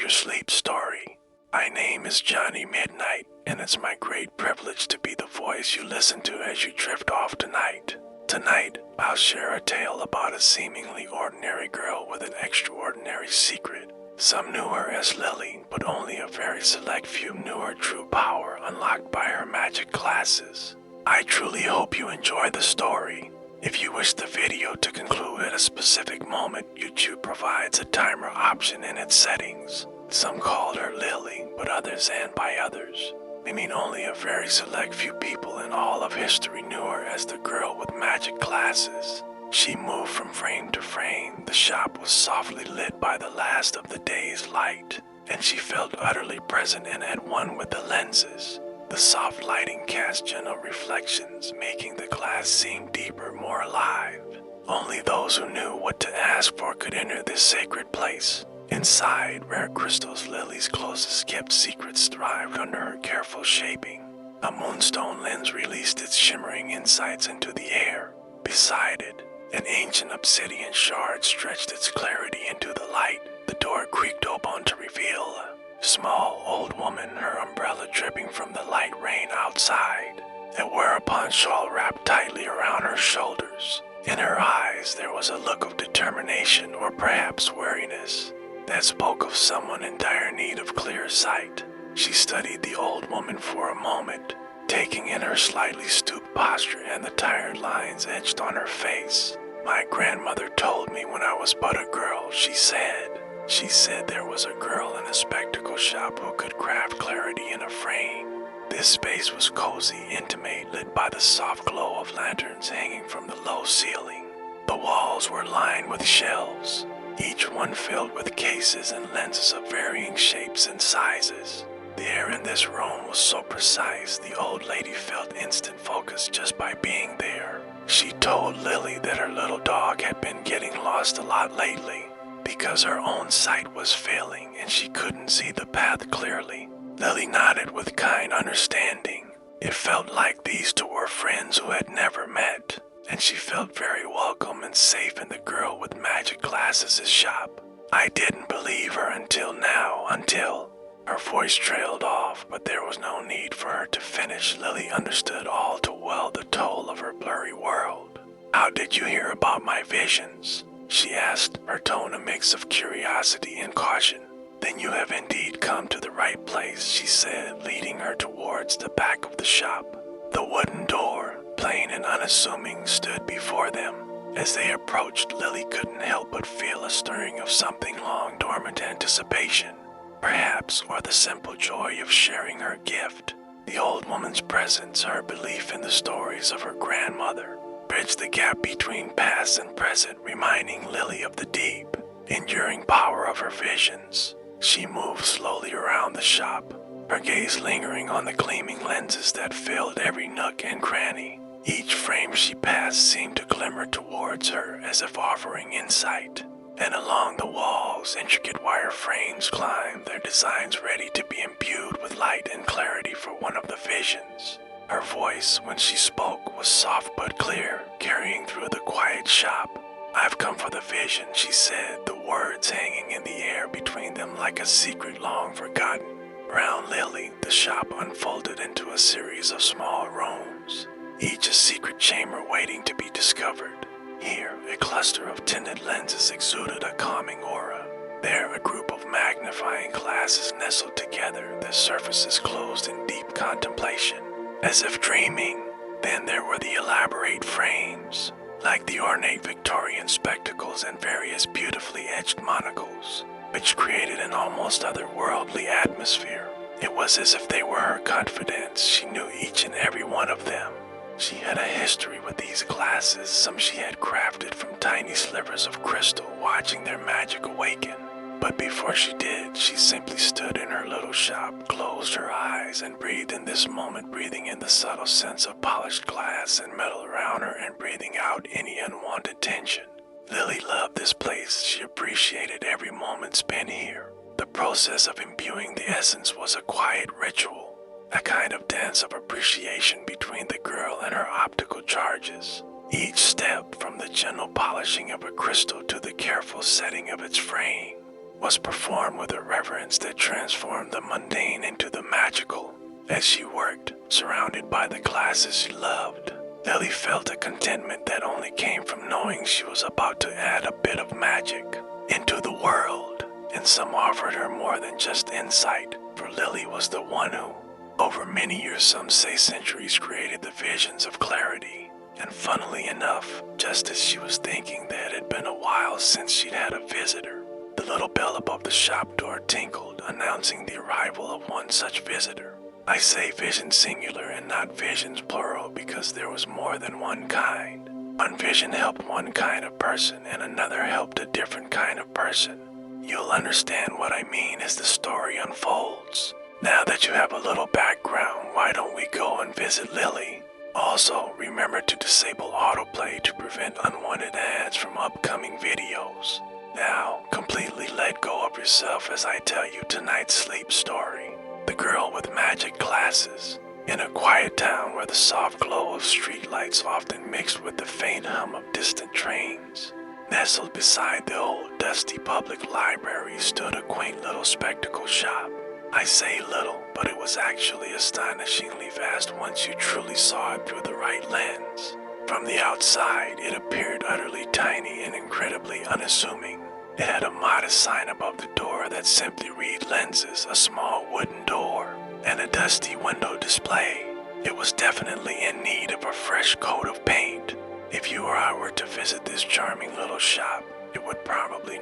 your sleep story. My name is Johnny Midnight, and it's my great privilege to be the voice you listen to as you drift off tonight. Tonight, I'll share a tale about a seemingly ordinary girl with an extraordinary secret. Some knew her as Lily, but only a very select few knew her true power unlocked by her magic glasses. I truly hope you enjoy the story. If you wish the video to conclude at a specific moment, YouTube provides a timer option in its settings. Some called her Lily, but others and by others, I mean only a very select few people in all of history knew her as the girl with magic glasses. She moved from frame to frame. The shop was softly lit by the last of the day's light, and she felt utterly present and at one with the lenses. The soft lighting cast gentle reflections, making the glass seem deeper, more alive. Only those who knew what to ask for could enter this sacred place. Inside, rare crystals, Lily's closest kept secrets thrived under her careful shaping. A moonstone lens released its shimmering insights into the air. Beside it, an ancient obsidian shard stretched its clarity into the light. The door creaked open to reveal a small old woman, her umbrella dripping from the light rain outside, a whereupon shawl wrapped tightly around her shoulders. In her eyes there was a look of determination, or perhaps weariness, that spoke of someone in dire need of clear sight. She studied the old woman for a moment, taking in her slightly stooped posture and the tired lines etched on her face. "My grandmother told me when I was but a girl," she said. She said there was a girl in a spectacle shop who could craft clarity in a frame. This space was cozy, intimate, lit by the soft glow of lanterns hanging from the low ceiling. The walls were lined with shelves, each one filled with cases and lenses of varying shapes and sizes. The air in this room was so precise, the old lady felt instant focus just by being there. She told Lily that her little dog had been getting lost a lot lately, because her own sight was failing and she couldn't see the path clearly. Lily nodded with kind understanding. It felt like these two were friends who had never met, and she felt very welcome and safe in the girl with magic glasses' shop. I didn't believe her until now, until... Her voice trailed off, but there was no need for her to finish. Lily understood all too well the toll of her blurry world. "How did you hear about my visions?" she asked, her tone a mix of curiosity and caution. "Then you have indeed come to the right place," she said, leading her towards the back of the shop. The wooden door, plain and unassuming, stood before them. As they approached, Lily couldn't help but feel a stirring of something long dormant anticipation, perhaps, or the simple joy of sharing her gift. The old woman's presence, her belief in the stories of her grandmother, bridged the gap between past and present, reminding Lily of the deep, enduring power of her visions. She moved slowly around the shop, her gaze lingering on the gleaming lenses that filled every nook and cranny. Each frame she passed seemed to glimmer towards her as if offering insight, and along the walls intricate wire frames climbed, their designs ready to be imbued with light and clarity for one of the visions. Her voice, when she spoke, was soft but clear, carrying through the quiet shop. "I've come for the vision," she said, the words hanging in the air between them like a secret long forgotten. Around Lily, the shop unfolded into a series of small rooms, each a secret chamber waiting to be discovered. Here, a cluster of tinted lenses exuded a calming aura. There, a group of magnifying glasses nestled together, their surfaces closed in deep contemplation, as if dreaming. Then there were the elaborate frames, like the ornate Victorian spectacles and various beautifully etched monocles, which created an almost otherworldly atmosphere. It was as if they were her confidants. She knew each and every one of them. She had a history with these glasses, some she had crafted from tiny slivers of crystal, watching their magic awaken. But before she did, she simply stood in her little shop, closed her eyes, and breathed in this moment, breathing in the subtle sense of polished glass and metal around her and breathing out any unwanted tension. Lily loved this place. She appreciated every moment spent here. The process of imbuing the essence was a quiet ritual, a kind of dance of appreciation between the girl and her optical charges. Each step, from the gentle polishing of a crystal to the careful setting of its frame, was performed with a reverence that transformed the mundane into the magical. As she worked, surrounded by the classes she loved, Lily felt a contentment that only came from knowing she was about to add a bit of magic into the world. And some offered her more than just insight, for Lily was the one who, over many years, some say centuries, created the visions of clarity. And funnily enough, just as she was thinking that it had been a while since she'd had a visitor, the little bell above the shop door tinkled, announcing the arrival of one such visitor. I say vision singular and not visions plural because there was more than one kind. One vision helped one kind of person and another helped a different kind of person. You'll understand what I mean as the story unfolds. Now that you have a little background, why don't we go and visit Lily? Also, remember to disable autoplay to prevent unwanted ads from upcoming videos. Now, completely let go of yourself as I tell you tonight's sleep story. The Girl with Magic Glasses. In a quiet town where the soft glow of streetlights often mixed with the faint hum of distant trains, nestled beside the old dusty public library stood a quaint little spectacle shop. I say little, but it was actually astonishingly vast once you truly saw it through the right lens. From the outside, it appeared utterly tiny and incredibly unassuming. It had a modest sign above the door that simply read lenses, a small wooden door, and a dusty window display. It was definitely in need of a fresh coat of paint. If you or I were to visit this charming little shop, it would probably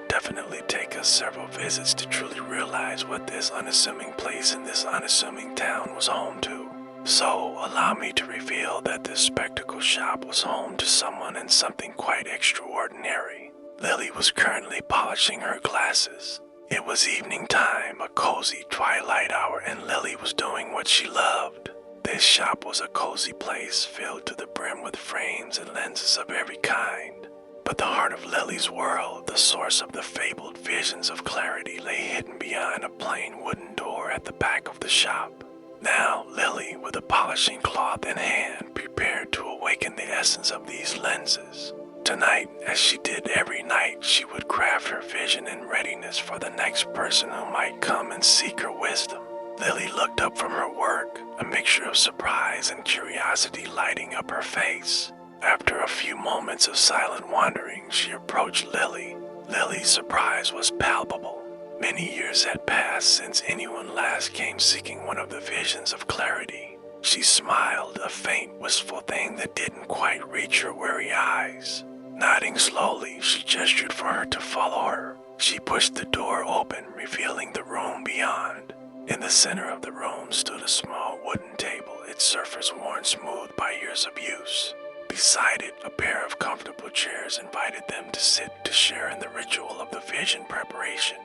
definitely take us several visits to truly realize what this unassuming place in this unassuming town was home to. So, allow me to reveal that this spectacle shop was home to someone and something quite extraordinary. Lily was currently polishing her glasses. It was evening time, a cozy twilight hour, and Lily was doing what she loved. This shop was a cozy place filled to the brim with frames and lenses of every kind. But the heart of Lily's world, the source of the fabled visions of clarity, lay hidden behind a plain wooden door at the back of the shop. Now, Lily, with a polishing cloth in hand, prepared to awaken the essence of these lenses. Tonight, as she did every night, she would craft her vision in readiness for the next person who might come and seek her wisdom. Lily looked up from her work, a mixture of surprise and curiosity lighting up her face. After a few moments of silent wandering, she approached Lily. Lily's surprise was palpable. Many years had passed since anyone last came seeking one of the visions of clarity. She smiled, a faint, wistful thing that didn't quite reach her weary eyes. Nodding slowly, she gestured for her to follow her. She pushed the door open, revealing the room beyond. In the center of the room stood a small wooden table, its surface worn smooth by years of use. Beside it, a pair of comfortable chairs invited them to sit to share in the ritual of the vision preparation.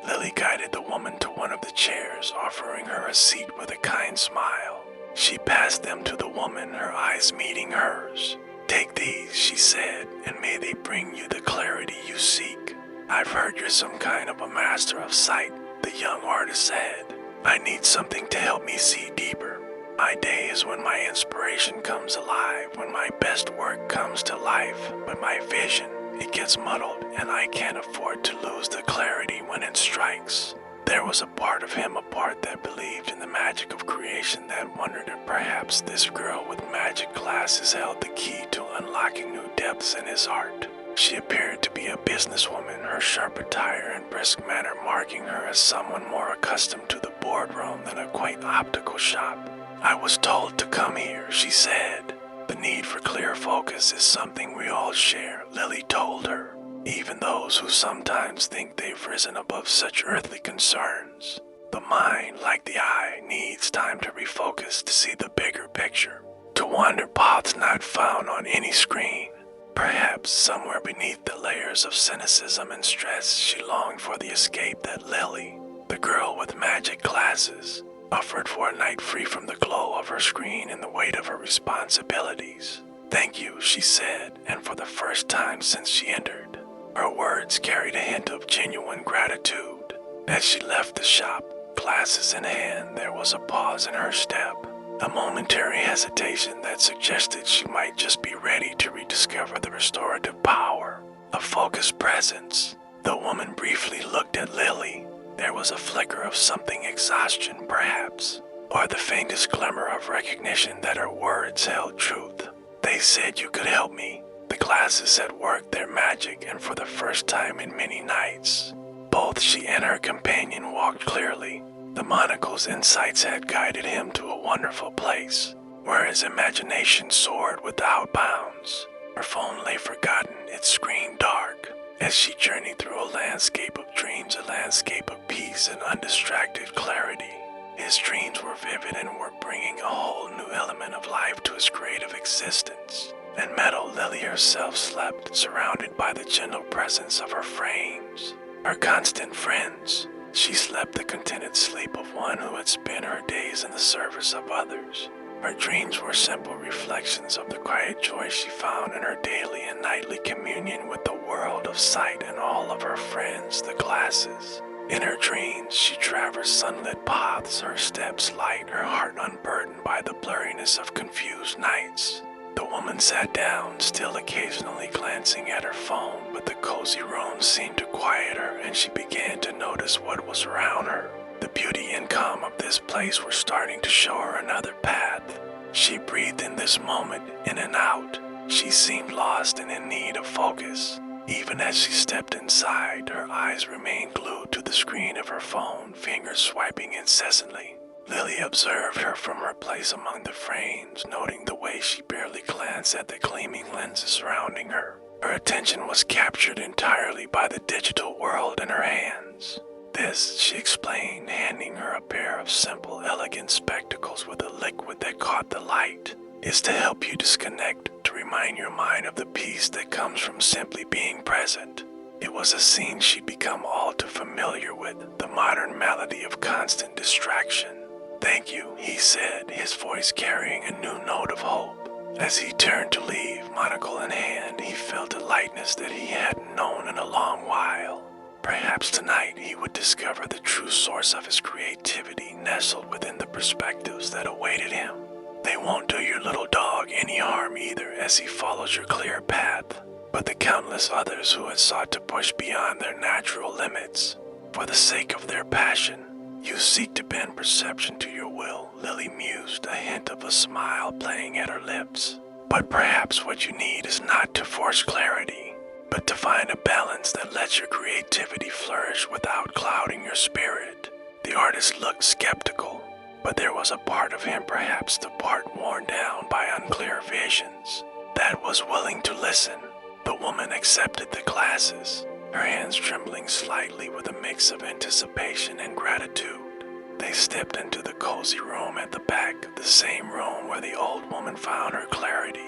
Lily guided the woman to one of the chairs, offering her a seat with a kind smile. She passed them to the woman, her eyes meeting hers. "Take these," she said, "and may they bring you the clarity you seek." "I've heard you're some kind of a master of sight," the young artist said. "I need something to help me see deeper. My day is when my inspiration comes alive, when my best work comes to life, but my vision, it gets muddled, and I can't afford to lose the clarity when it strikes." There was a part of him apart that believed in the magic of creation that wondered if perhaps this girl with magic glasses held the key to unlocking new depths in his art. She appeared to be a businesswoman, her sharp attire and brisk manner marking her as someone more accustomed to the boardroom than a quaint optical shop. "I was told to come here," she said. "The need for clear focus is something we all share," Lily told her. "Even those who sometimes think they've risen above such earthly concerns. The mind, like the eye, needs time to refocus to see the bigger picture, to wander paths not found on any screen. Perhaps somewhere beneath the layers of cynicism and stress, she longed for the escape that Lily, the girl with magic glasses, offered for a night free from the glow of her screen and the weight of her responsibilities. "Thank you," she said, and for the first time since she entered, her words carried a hint of genuine gratitude. As she left the shop, glasses in hand, there was a pause in her step, a momentary hesitation that suggested she might just be ready to rediscover the restorative power, a focused presence. The woman briefly looked at Lily. There was a flicker of something exhaustion, perhaps, or the faintest glimmer of recognition that her words held truth. They said you could help me. The glasses had worked their magic, and for the first time in many nights, both she and her companion walked clearly. The monocle's insights had guided him to a wonderful place, where his imagination soared without bounds. Her phone lay forgotten, its screen dark, as she journeyed through a landscape of dreams, a landscape of peace and undistracted clarity. His dreams were vivid and were bringing a whole new element of life to his creative existence. And Meadow Lily herself slept, surrounded by the gentle presence of her frames, her constant friends. She slept the contented sleep of one who had spent her days in the service of others. Her dreams were simple reflections of the quiet joy she found in her daily and nightly communion with the world of sight and all of her friends, the glasses. In her dreams, she traversed sunlit paths, her steps light, her heart unburdened by the blurriness of confused nights. The woman sat down, still occasionally glancing at her phone, but the cozy room seemed to quiet her, and she began to notice what was around her. The beauty and calm of this place were starting to show her another path. She breathed in this moment, in and out. She seemed lost and in need of focus. Even as she stepped inside, her eyes remained glued to the screen of her phone, fingers swiping incessantly. Lily observed her from her place among the frames, noting the way she barely glanced at the gleaming lenses surrounding her. Her attention was captured entirely by the digital world in her hands. This, she explained, handing her a pair of simple, elegant spectacles with a liquid that caught the light, is to help you disconnect, to remind your mind of the peace that comes from simply being present. It was a scene she'd become all too familiar with, the modern malady of constant distraction. "Thank you," he said, his voice carrying a new note of hope. As he turned to leave, monocle in hand, he felt a lightness that he hadn't known in a long while. Perhaps tonight he would discover the true source of his creativity nestled within the perspectives that awaited him. They won't do your little dog any harm either as he follows your clear path, but the countless others who had sought to push beyond their natural limits for the sake of their passion. You seek to bend perception to your will, Lily mused, a hint of a smile playing at her lips. But perhaps what you need is not to force clarity, but to find a balance that lets your creativity flourish without clouding your spirit. The artist looked skeptical, but there was a part of him, perhaps the part worn down by unclear visions, that was willing to listen. The woman accepted the glasses, her hands trembling slightly with a mix of anticipation and gratitude. They stepped into the cozy room at the back, the same room where the old woman found her clarity.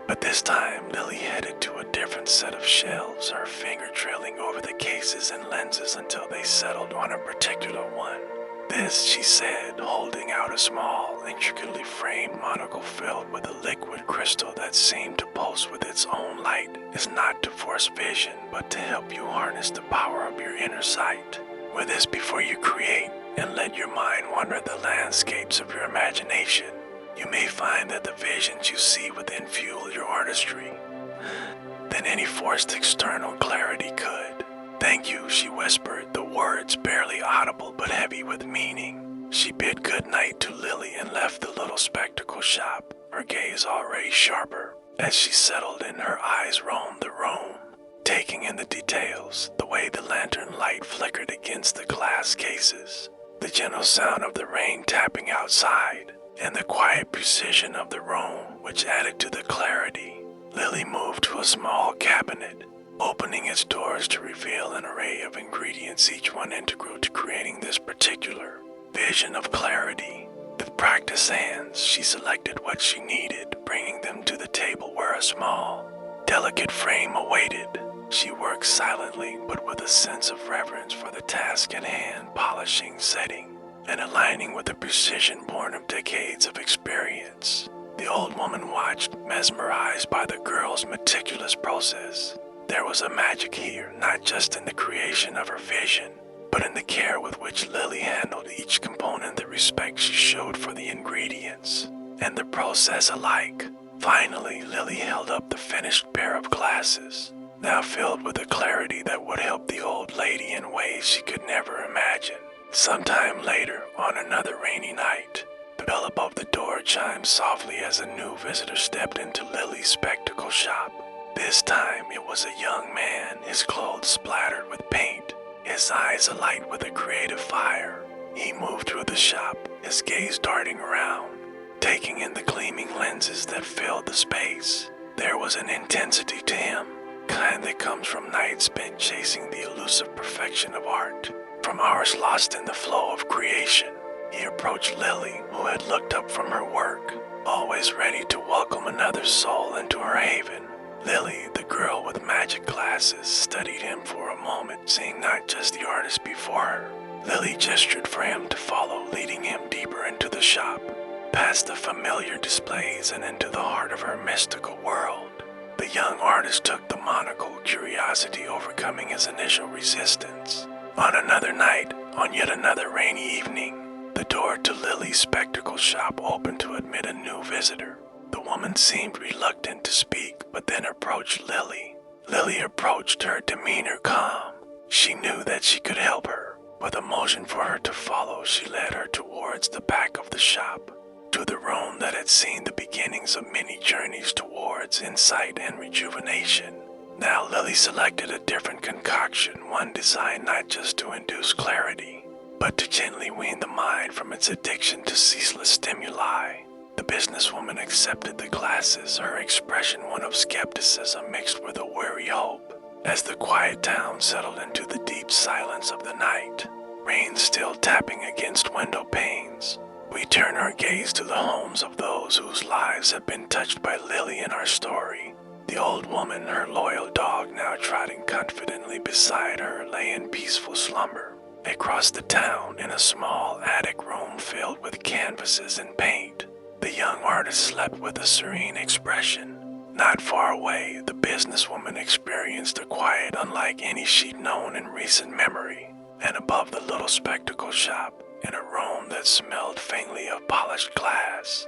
But this time, Lily headed to a different set of shelves, her finger trailing over the cases and lenses until they settled on a particular one. "This," she said, holding out a small, intricately framed monocle filled with a liquid crystal that seemed to pulse with its own light, "is not to force vision, but to help you harness the power of your inner sight. With this before you create, and let your mind wander the landscapes of your imagination, you may find that the visions you see within fuel your artistry than any forced external clarity could." "Thank you," she whispered, the words barely audible but heavy with meaning. She bid good night to Lily and left the little spectacle shop, her gaze already sharper. As she settled in, her eyes roamed the room, taking in the details, the way the lantern light flickered against the glass cases, the gentle sound of the rain tapping outside, and the quiet precision of the room, which added to the clarity. Lily moved to a small cabinet, opening its doors to reveal an array of ingredients, each one integral to creating this particular vision of clarity. With practiced hands, she selected what she needed, bringing them to the table where a small, delicate frame awaited. She worked silently, but with a sense of reverence for the task at hand, polishing, setting, and aligning with the precision born of decades of experience. The old woman watched, mesmerized by the girl's meticulous process. There was a magic here, not just in the creation of her vision, but in the care with which Lily handled each component, the respect she showed for the ingredients, and the process alike. Finally, Lily held up the finished pair of glasses. now filled with a clarity that would help the old lady in ways she could never imagine. Sometime later, on another rainy night, the bell above the door chimed softly as a new visitor stepped into Lily's spectacle shop. This time it was a young man, his clothes splattered with paint, his eyes alight with a creative fire. He moved through the shop, his gaze darting around, taking in the gleaming lenses that filled the space. There was an intensity to him, kind that comes from nights spent chasing the elusive perfection of art, from hours lost in the flow of creation. He approached Lily, who had looked up from her work, always ready to welcome another soul into her haven. Lily, the girl with magic glasses, studied him for a moment, seeing not just the artist before her. Lily gestured for him to follow, leading him deeper into the shop, past the familiar displays and into the heart of her mystical world. The young artist took the monocle, curiosity overcoming his initial resistance. On another night, on yet another rainy evening, the door to Lily's spectacle shop opened to admit a new visitor. The woman seemed reluctant to speak, but then approached Lily. Lily approached, her demeanor calm. She knew that she could help her. With a motion for her to follow, she led her towards the back of the shop, to the room that had seen the beginnings of many journeys towards insight and rejuvenation. Now Lily selected a different concoction, one designed not just to induce clarity, but to gently wean the mind from its addiction to ceaseless stimuli. The businesswoman accepted the glasses, her expression one of skepticism mixed with a weary hope. As the quiet town settled into the deep silence of the night, rain still tapping against window panes, we turn our gaze to the homes of those whose lives have been touched by Lily in our story. The old woman, her loyal dog now trotting confidently beside her, lay in peaceful slumber. Across the town, in a small attic room filled with canvases and paint, the young artist slept with a serene expression. Not far away, the businesswoman experienced a quiet unlike any she'd known in recent memory. And above the little spectacle shop, in a room that smelled faintly of polished glass,